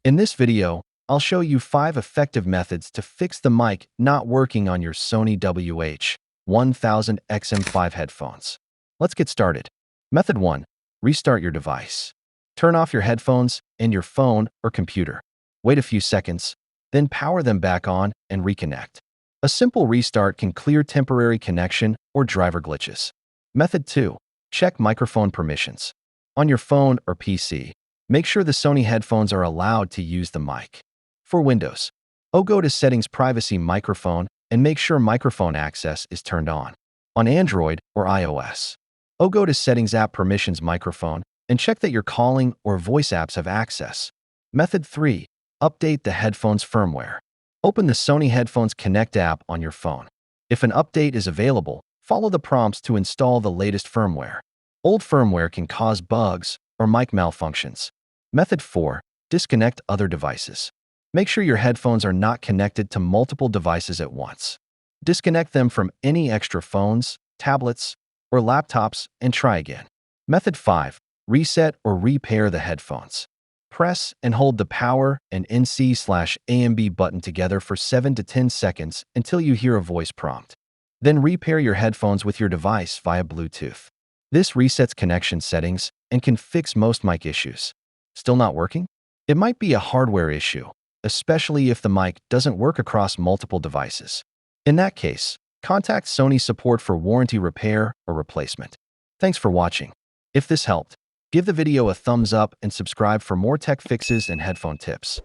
In this video, I'll show you 5 effective methods to fix the mic not working on your Sony WH-1000XM5 headphones. Let's get started. Method 1. Restart your device. Turn off your headphones and your phone or computer. Wait a few seconds, then power them back on and reconnect. A simple restart can clear temporary connection or driver glitches. Method 2. Check microphone permissions. On your phone or PC, make sure the Sony headphones are allowed to use the mic. For Windows, go to Settings Privacy Microphone and make sure microphone access is turned on. On Android or iOS, go to Settings App Permissions Microphone and check that your calling or voice apps have access. Method 3. Update the headphones firmware. Open the Sony Headphones Connect app on your phone. If an update is available, follow the prompts to install the latest firmware. Old firmware can cause bugs or mic malfunctions. Method 4. Disconnect other devices. Make sure your headphones are not connected to multiple devices at once. Disconnect them from any extra phones, tablets, or laptops and try again. Method 5. Reset or repair the headphones. Press and hold the power and NC/AMB button together for 7 to 10 seconds until you hear a voice prompt. Then repair your headphones with your device via Bluetooth. This resets connection settings and can fix most mic issues. Still not working? It might be a hardware issue, especially if the mic doesn't work across multiple devices. In that case, contact Sony support for warranty repair or replacement. Thanks for watching. If this helped, give the video a thumbs up and subscribe for more tech fixes and headphone tips.